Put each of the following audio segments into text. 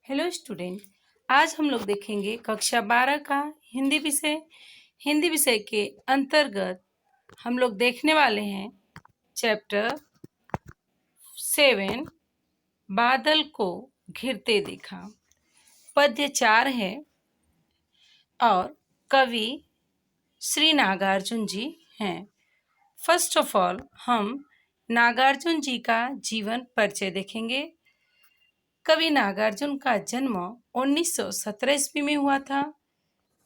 Hello student, आज हम लोग देखेंगे कक्षा 12 का हिंदी विषय के अंतर्गत हम लोग देखने वाले हैं चैप्टर 7 बादल को घिरते देखा। पद्य 4 है और कवि श्री नागार्जुन जी हैं। फर्स्ट ऑफ ऑल हम नागार्जुन जी का जीवन परिचय देखेंगे। कवि नागार्जुन का जन्म 1917 ईस्वी में हुआ था,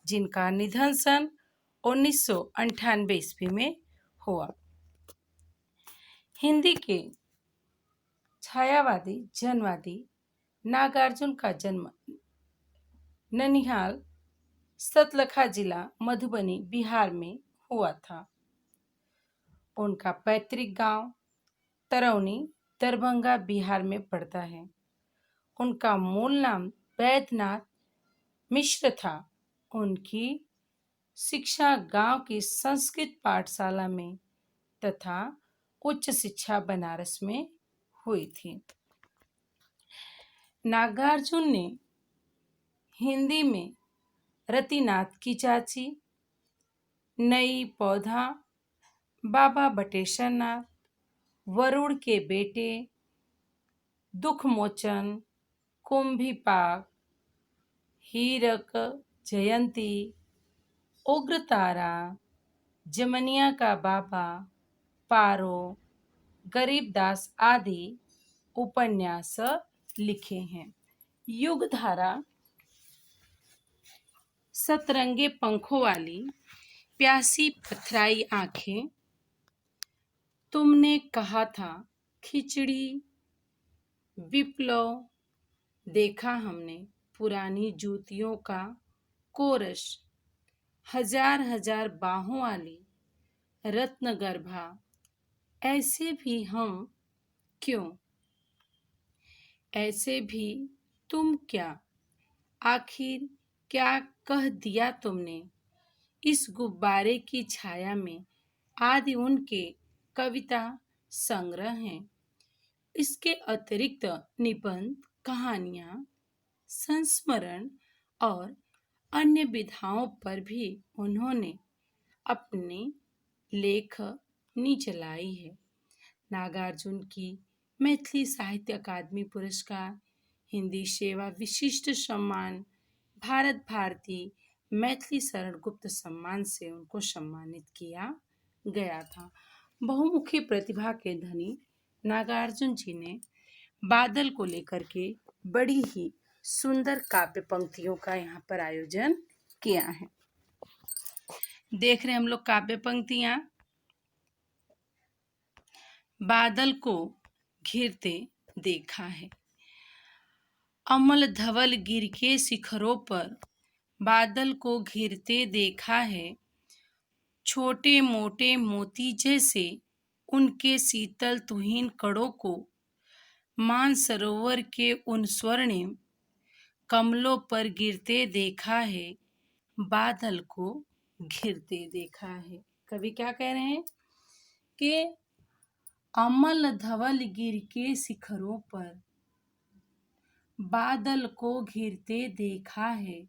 जिनका निधन सन 1998 ईस्वी में हुआ। हिंदी के छायावादी जनवादी नागार्जुन का जन्म ननिहाल सतलखा जिला मधुबनी बिहार में हुआ था। उनका पैतृक गांव तरौनी दरभंगा बिहार में पड़ता है। उनका मूल नाम वैद्यनाथ मिश्र था। उनकी शिक्षा गांव की संस्कृत पाठशाला में तथा उच्च शिक्षा बनारस में हुई थी। नागार्जुन ने हिंदी में रतिनाथ की चाची, नई पौधा, बाबा बटेश्वर नाथ, वरुण के बेटे, दुख मोचन, कुंभीपाक, हीरक जयंती, उग्रतारा, जमनिया का बाबा, पारो, गरीबदास आदि उपन्यास लिखे हैं। युगधारा, सतरंगे पंखों वाली, प्यासी पथराई आंखें, तुमने कहा था, खिचड़ी, विप्लव, देखा हमने, पुरानी जूतियों का कोरस, हजार हजार बाहों वाली, रत्नगर्भा, ऐसे भी हम क्यों, ऐसे भी तुम क्या, आखिर क्या कह दिया तुमने, इस गुब्बारे की छाया में, आदि उनके कविता संग्रह हैं। इसके अतिरिक्त निबंध, कहानियां, संस्मरण और अन्य विधाओं पर भी उन्होंने अपनी लेखनी चलाई है। नागार्जुन की मैथिली साहित्य अकादमी पुरस्कार, हिंदी सेवा विशिष्ट सम्मान, भारत भारती मैथिली शरण गुप्त सम्मान से उनको सम्मानित किया गया था। बहुमुखी प्रतिभा के धनी नागार्जुन जी ने बादल को लेकर के बड़ी ही सुंदर काव्य पंक्तियों का यहाँ पर आयोजन किया है। देख रहे हैं हम लोग काव्य पंक्तियां। बादल को घिरते देखा है। अमल धवल गिर के शिखरों पर बादल को घिरते देखा है। छोटे मोटे मोती जैसे उनके शीतल तुहिन कणों को मानसरोवर के उन स्वर्णिम कमलों पर गिरते देखा है। बादल को घिरते देखा है। कवि क्या कह रहे हैं कि अमल धवल गिर के शिखरों पर बादल को घिरते देखा है।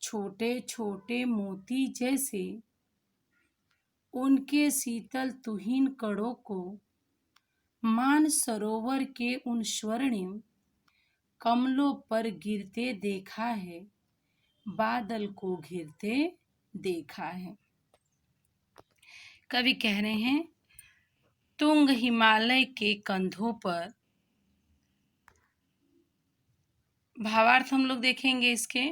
छोटे छोटे मोती जैसे उनके शीतल तुहिन कणों को मानसरोवर के उन स्वर्णिम कमलों पर गिरते देखा है। बादल को घिरते देखा है। कवि कह रहे हैं, तुंग हिमालय के कंधों पर भावार्थ हम लोग देखेंगे इसके।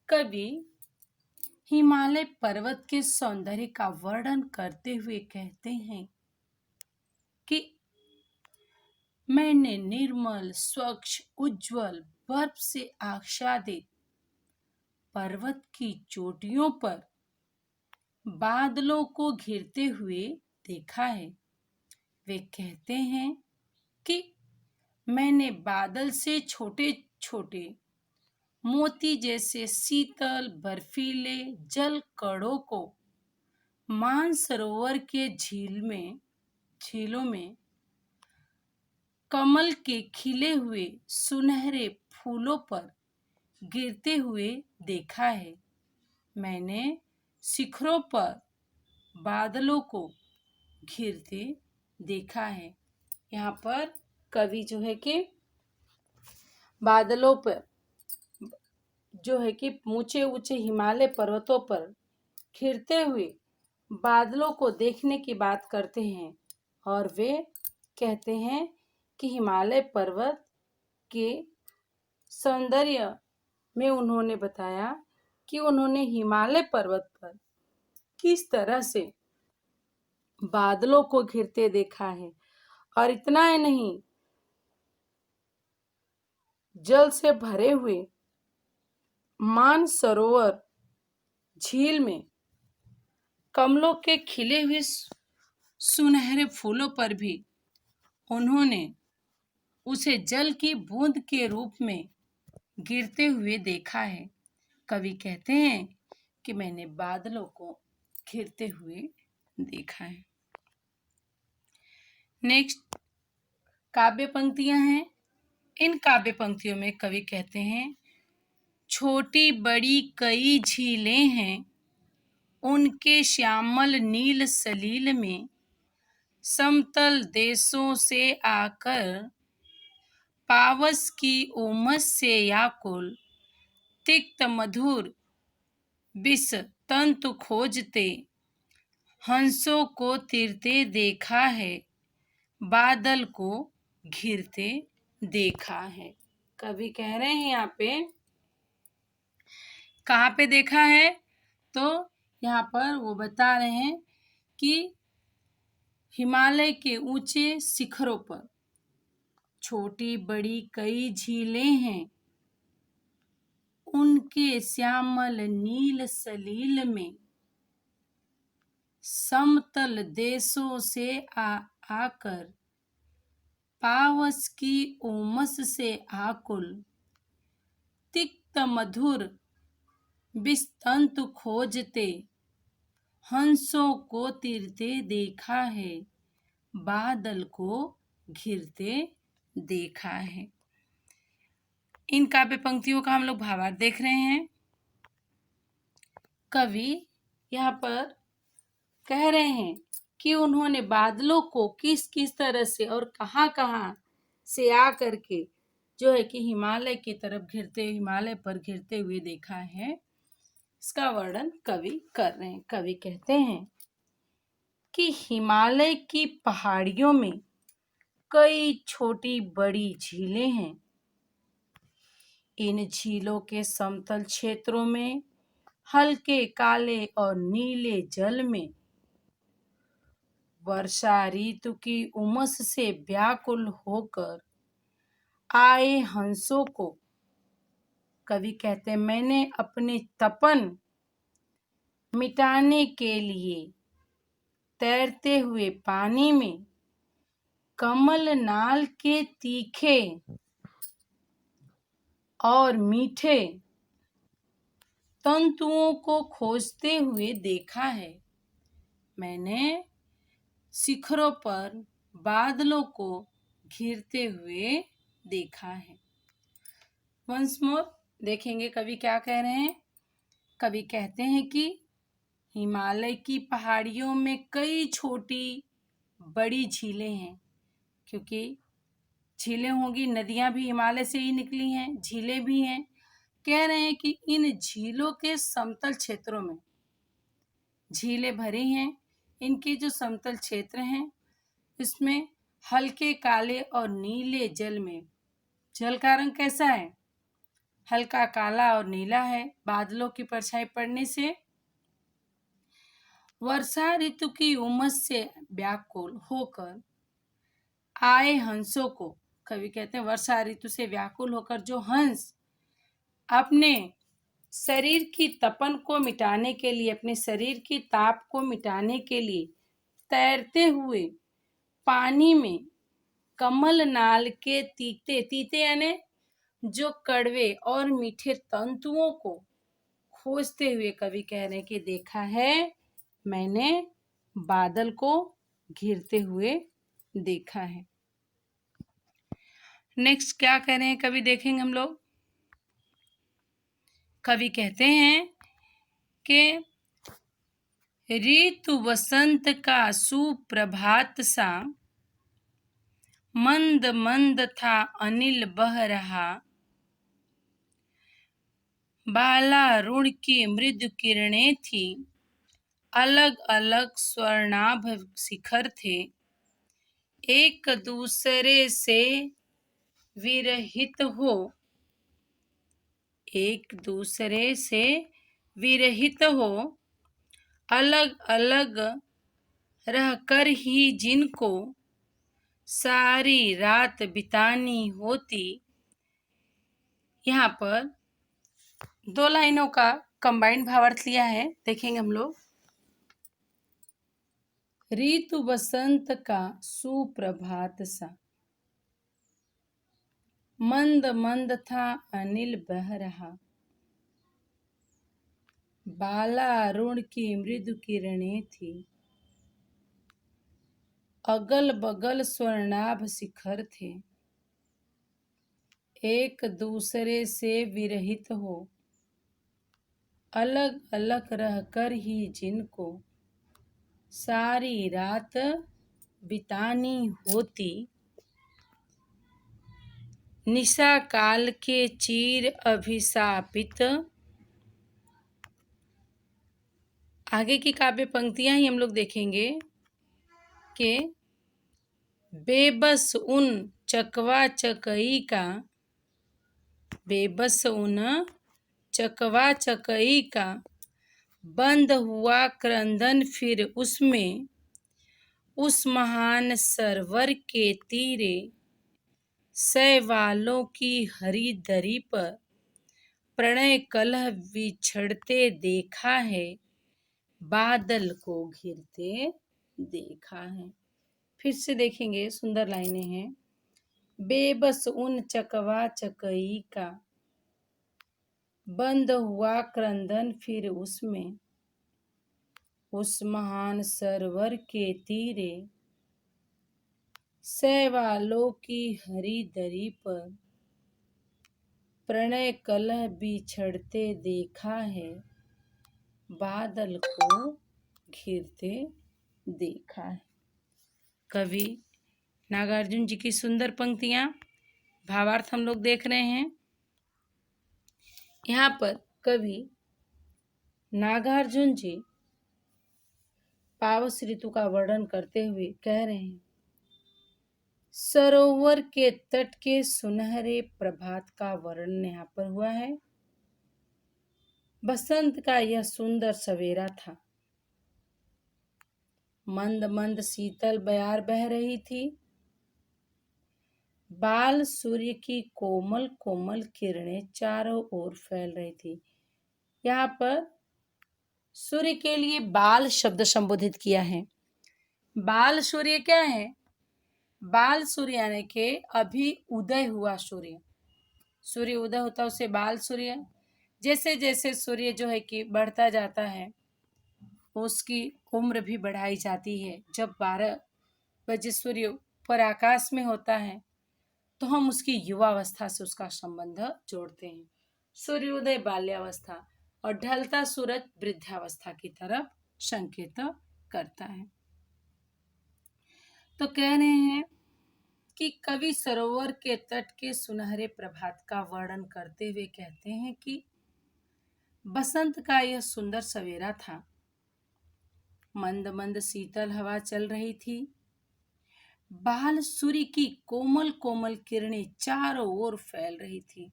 कवि हिमालय पर्वत के सौंदर्य का वर्णन करते हुए कहते हैं कि मैंने निर्मल, स्वच्छ, उज्जवल, बर्फ से आच्छादित पर्वत की चोटियों पर बादलों को घिरते हुए देखा है। वे कहते हैं कि मैंने बादल से छोटे छोटे मोती जैसे शीतल बर्फीले जल कणों को मानसरोवर के झीलों में कमल के खिले हुए सुनहरे फूलों पर गिरते हुए देखा है। मैंने शिखरों पर बादलों को घिरते देखा है। यहाँ पर कवि जो है कि बादलों पर जो है कि ऊंचे ऊंचे हिमालय पर्वतों पर घिरते हुए बादलों को देखने की बात करते हैं और वे कहते हैं कि हिमालय पर्वत के सौंदर्य में उन्होंने बताया कि उन्होंने हिमालय पर्वत पर किस तरह से बादलों को घिरते देखा है। और इतना ही नहीं, जल से भरे हुए मानसरोवर झील में कमलों के खिले हुए सुनहरे फूलों पर भी उन्होंने उसे जल की बूंद के रूप में गिरते हुए देखा है। कवि कहते हैं कि मैंने बादलों को घिरते हुए देखा है। नेक्स्ट काव्य पंक्तियां हैं। इन काव्य पंक्तियों में कवि कहते हैं, छोटी बड़ी कई झीलें हैं, उनके श्यामल नील सलील में समतल देशों से आकर पावस की उमस से याकुल तिक्त मधुर विष तंतु खोजते हंसों को तीरते देखा है, बादल को घिरते देखा है। कवि कह रहे हैं यहाँ पे कहाँ पे देखा है, तो यहाँ पर वो बता रहे हैं कि हिमालय के ऊंचे शिखरों पर छोटी बड़ी कई झीलें हैं, उनके श्यामल नील सलील में समतल देशों से आकर पावस की उमस से आकुल तिक्त मधुर विस्तंतु खोजते हंसों को तीरते देखा है, बादल को घिरते देखा है। इन काव्य पंक्तियों का हम लोग भावार्थ देख रहे हैं। कवि यहाँ पर कह रहे हैं कि उन्होंने बादलों को किस किस तरह से और कहाँ कहाँ से आ करके जो है कि हिमालय पर घिरते हुए देखा है। इसका वर्णन कवि कर रहे हैं। कवि कहते हैं कि हिमालय की पहाड़ियों में कई छोटी बड़ी झीलें हैं। इन झीलों के समतल क्षेत्रों में हल्के काले और नीले जल में वर्षा ऋतु की उमस से व्याकुल होकर आए हंसों को, कवि कहते हैं, मैंने अपने तपन मिटाने के लिए तैरते हुए पानी में कमल नाल के तीखे और मीठे तंतुओं को खोजते हुए देखा है। मैंने शिखरों पर बादलों को घिरते हुए देखा है। वंस मोर देखेंगे कवि क्या कह रहे हैं। कवि कहते हैं कि हिमालय की पहाड़ियों में कई छोटी बड़ी झीलें हैं, क्योंकि झीलें होंगी, नदियां भी हिमालय से ही निकली हैं, झीलें भी हैं। कह रहे हैं कि इन झीलों के समतल क्षेत्रों में झीलें भरी हैं, इनके जो समतल क्षेत्र हैं इसमें हल्के काले और नीले जल में जल का रंग कैसा है? हल्का काला और नीला है। बादलों की परछाई पड़ने से वर्षा ऋतु की उमस से व्याकुल होकर आए हंसों को, कवि कहते हैं वर्षा ऋतु से व्याकुल होकर जो हंस अपने शरीर की तपन को मिटाने के लिए, अपने शरीर की ताप को मिटाने के लिए तैरते हुए पानी में कमल नाल के तीते तीते यानी जो कड़वे और मीठे तंतुओं को खोजते हुए कवि कह रहे हैं कि देखा है मैंने बादल को घिरते हुए देखा है। नेक्स्ट क्या कह रहे हैं कवि देखेंगे हम लोग। कवि कहते हैं कि ऋतु वसंत का सुप्रभात सा मंद मंद था अनिल बह रहा, बालारुण की मृदु किरणें थी, अलग अलग स्वर्णाभ शिखर थे, एक दूसरे से विरहित हो, एक दूसरे से विरहित हो, अलग अलग रहकर ही जिनको सारी रात बितानी होती। यहाँ पर दो लाइनों का कंबाइंड भावार्थ लिया है, देखेंगे हम लोग। ऋतु बसंत का सुप्रभात सा मंद मंद था अनिल बह रहा, बाला अरुण की मृदु किरणें थी, अगल बगल स्वर्णाभ शिखर थे, एक दूसरे से विरहित हो, अलग अलग रहकर ही जिनको सारी रात बितानी होती, निशा काल के चीर अभिशापित। आगे की काव्य पंक्तियां ही हम लोग देखेंगे कि बेबस उन चकवा चकई का, बेबस उन चकवा चकई का बंद हुआ क्रंदन फिर उसमें, उस महान सरोवर के तीरे शैवालों की हरी दरी पर प्रणय कलह बिछड़ते देखा है, बादल को घिरते देखा है। फिर से देखेंगे, सुंदर लाइनें हैं। बेबस उन चकवा चकई का बंद हुआ क्रंदन फिर उसमें, उस महान सरोवर के तीरे शैवालों की हरी दरी पर प्रणय कलह बिछड़ते देखा है, बादल को घिरते देखा है। कवि नागार्जुन जी की सुंदर पंक्तियां, भावार्थ हम लोग देख रहे हैं। यहाँ पर कवि नागार्जुन जी पावस ऋतु का वर्णन करते हुए कह रहे हैं, सरोवर के तट के सुनहरे प्रभात का वर्णन यहाँ पर हुआ है। बसंत का यह सुंदर सवेरा था, मंद मंद शीतल बयार बह रही थी, बाल सूर्य की कोमल कोमल किरणें चारों ओर फैल रही थी। यहाँ पर सूर्य के लिए बाल शब्द संबोधित किया है। बाल सूर्य क्या है? बाल सूर्य यानी कि अभी उदय हुआ सूर्य, सूर्य उदय होता है उसे बाल सूर्य। जैसे जैसे सूर्य जो है कि बढ़ता जाता है, उसकी उम्र भी बढ़ाई जाती है। जब 12 बजे सूर्य ऊपर आकाश में होता है तो हम उसकी युवावस्था से उसका संबंध जोड़ते हैं। सूर्योदय बाल्यावस्था और ढलता सूरज वृद्धावस्था की तरफ संकेत करता है। तो कह रहे हैं कि कवि सरोवर के तट के सुनहरे प्रभात का वर्णन करते हुए कहते हैं कि बसंत का यह सुंदर सवेरा था, मंद मंद शीतल हवा चल रही थी, बाल सूर्य की कोमल कोमल किरणें चारों ओर फैल रही थी।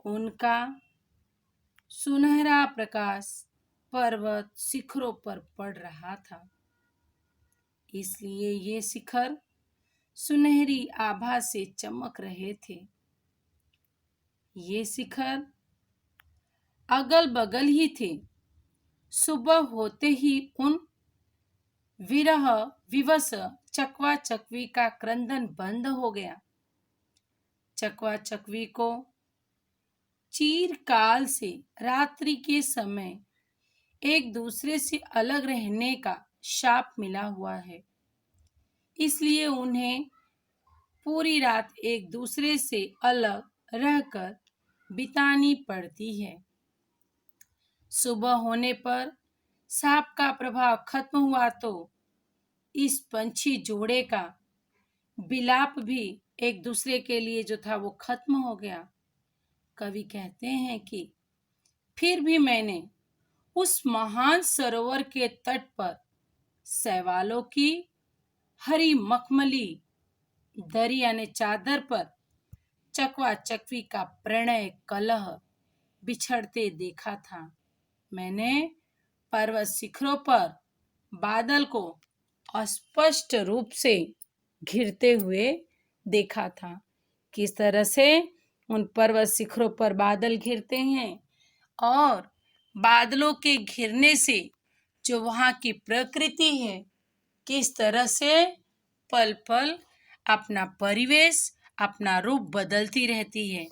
उनका सुनहरा प्रकाश पर्वत शिखरों पर पड़ रहा था, इसलिए ये शिखर सुनहरी आभा से चमक रहे थे। ये शिखर अगल बगल ही थे। सुबह होते ही उन विरह विवश चकवा चकवी का क्रंदन बंद हो गया। चकवा चकवी को चिरकाल से रात्रि के समय एक दूसरे से अलग रहने का शाप मिला हुआ है, इसलिए उन्हें पूरी रात एक दूसरे से अलग रहकर बितानी पड़ती है। सुबह होने पर सांप का प्रभाव खत्म हुआ तो इस पंछी जोड़े का विलाप भी एक दूसरे के लिए जो था वो खत्म हो गया। कवि कहते हैं कि फिर भी मैंने उस महान सरोवर के तट पर शैवालों की हरी मखमली दरी यानी चादर पर चकवा चकवी का प्रणय कलह बिछड़ते देखा था। मैंने पर्वत शिखरों पर बादल को स्पष्ट रूप से घिरते हुए देखा था। किस तरह से उन पर्वत शिखरों पर बादल घिरते हैं और बादलों के घिरने से जो वहाँ की प्रकृति है किस तरह से पल पल अपना परिवेश अपना रूप बदलती रहती है।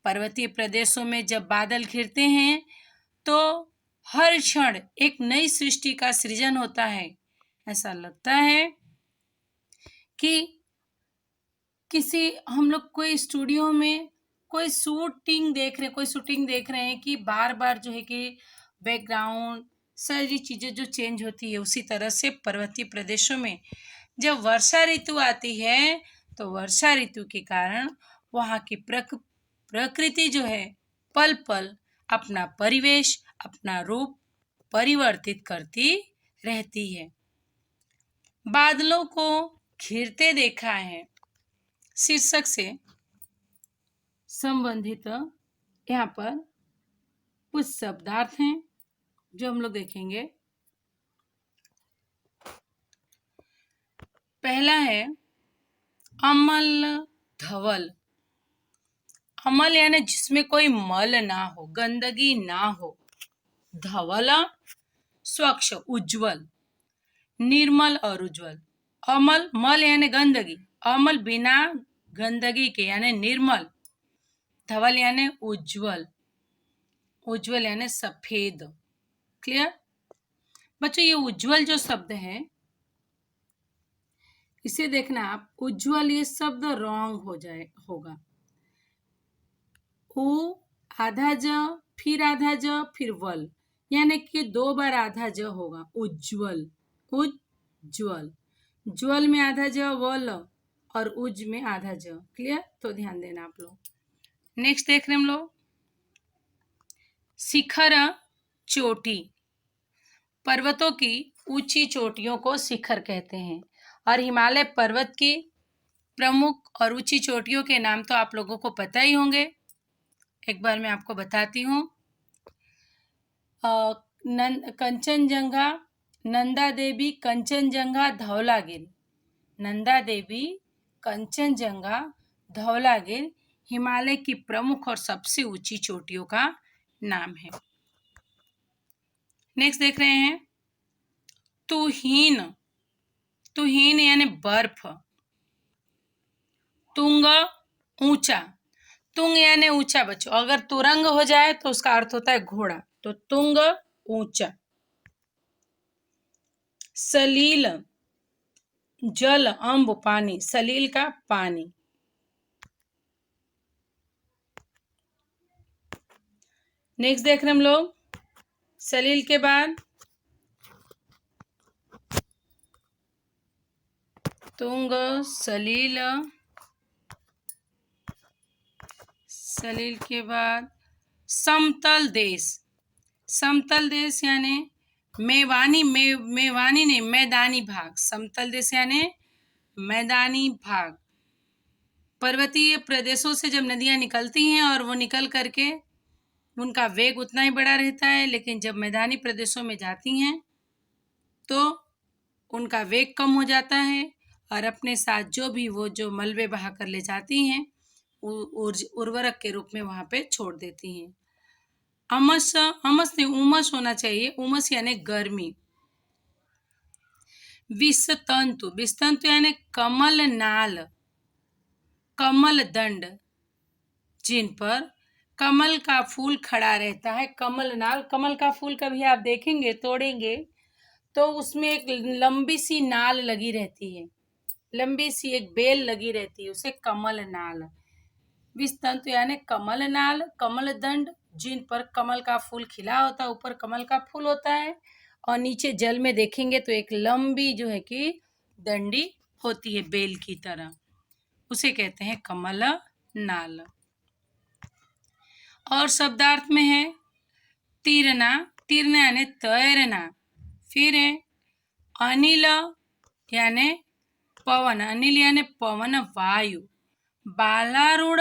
पर्वतीय प्रदेशों में जब बादल घिरते हैं तो हर क्षण एक नई सृष्टि का सृजन होता है। ऐसा लगता है कि किसी हम लोग कोई स्टूडियो में कोई शूटिंग देख रहे हैं कि बार बार जो है कि बैकग्राउंड सारी चीजें जो चेंज होती है, उसी तरह से पर्वतीय प्रदेशों में जब वर्षा ऋतु आती है तो वर्षा ऋतु के कारण वहाँ की प्रकृति जो है पल पल अपना परिवेश अपना रूप परिवर्तित करती रहती है। बादलों को घिरते देखा है शीर्षक से संबंधित यहाँ पर कुछ शब्दार्थ हैं जो हम लोग देखेंगे। पहला है अमल धवल। अमल यानी जिसमें कोई मल ना हो, गंदगी ना हो। धवल स्वच्छ उज्जवल, निर्मल और उज्जवल। अमल मल यानी गंदगी, अमल बिना गंदगी के यानी निर्मल। धवल यानी उज्जवल, उज्जवल यानी सफेद। क्लियर बच्चों, ये उज्जवल जो शब्द है इसे देखना आप, उज्जवल ये शब्द रॉन्ग होगा। उ आधा ज फिर आधा ज फिर वल, यानी कि 2 बार आधा ज होगा। उज्जवल उज्जवल, ज्वल में आधा ज वल और उज में आधा ज। क्लियर, तो ध्यान देना आप लोग। नेक्स्ट देख रहे हम लोग शिखर चोटी। पर्वतों की ऊंची चोटियों को शिखर कहते हैं और हिमालय पर्वत की प्रमुख और ऊंची चोटियों के नाम तो आप लोगों को पता ही होंगे। एक बार मैं आपको बताती हूँ। कंचनजंगा, नंदा देवी, कंचनजंगा, धौलागिरी। नंदा देवी, कंचनजंगा, धौलागिरी हिमालय की प्रमुख और सबसे ऊंची चोटियों का नाम है। नेक्स्ट देख रहे हैं तुहीन। तुहीन यानी बर्फ। तुंग ऊंचा, तुंग यानी ऊंचा बच्चों। अगर तुरंग हो जाए तो उसका अर्थ होता है घोड़ा, तो तुंग ऊंचा। सलील जल अम्ब पानी, सलील का पानी। नेक्स्ट देख रहे हम लोग सलील के बाद तुंग, सलील, सलील के बाद समतल देश। समतल देश यानी मेवानी, मेवानी नहीं मैदानी भाग। समतल देश यानी मैदानी भाग। पर्वतीय प्रदेशों से जब नदियां निकलती हैं और वो निकल करके उनका वेग उतना ही बड़ा रहता है, लेकिन जब मैदानी प्रदेशों में जाती हैं तो उनका वेग कम हो जाता है और अपने साथ जो भी वो जो मलबे बहा कर ले जाती हैं उर्वरक के रूप में वहां पे छोड़ देती हैं। अमस अमस नहीं, उमस होना चाहिए। उमस यानी गर्मी। विषतंतु, विषतंतु यानी कमल नाल, कमल दंड, जिन पर कमल का फूल खड़ा रहता है। कमल नाल, कमल का फूल कभी आप देखेंगे तोड़ेंगे तो उसमें एक लंबी सी नाल लगी रहती है, लंबी सी एक बेल लगी रहती है, उसे कमल नाल। विषतंतु यानी कमल नाल, कमल दंड, जिन पर कमल का फूल खिला होता है, ऊपर कमल का फूल होता है और नीचे जल में देखेंगे तो एक लंबी जो है कि डंडी होती है बेल की तरह, उसे कहते हैं कमल नाल। और शब्दार्थ में है तीरना, तीरना यानी तैरना। फिर है अनिल यानी पवन, अनिल यानी पवन वायु। बालारूढ़,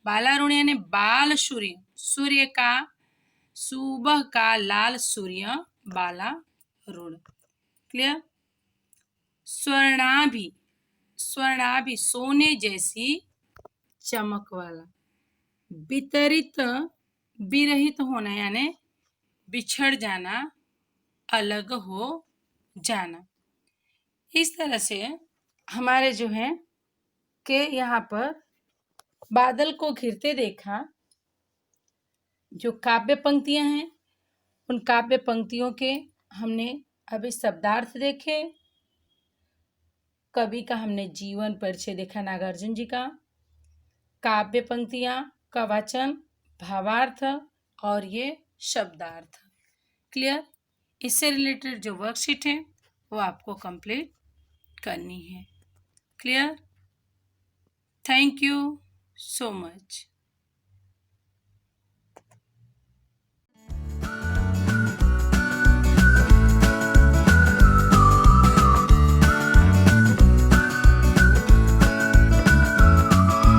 बालारूढ़ यानी बाल सूर्य, सूर्य का सुबह का लाल सूर्य बालारूढ़। क्लियर। स्वर्णाभि, स्वर्णाभि सोने जैसी चमक वाला। वितरित, विरहित होना यानी बिछड़ जाना, अलग हो जाना। इस तरह से हमारे जो है कि यहाँ पर बादल को घिरते देखा, जो काव्य पंक्तियां हैं उन काव्य पंक्तियों के हमने अभी शब्दार्थ देखे। कवि का हमने जीवन परिचय देखा, नागार्जुन जी का। काव्य पंक्तियां का वाचन, भावार्थ और ये शब्दार्थ। क्लियर। इससे रिलेटेड जो वर्कशीट है वो आपको कंप्लीट करनी है। Clear. Thank you so much.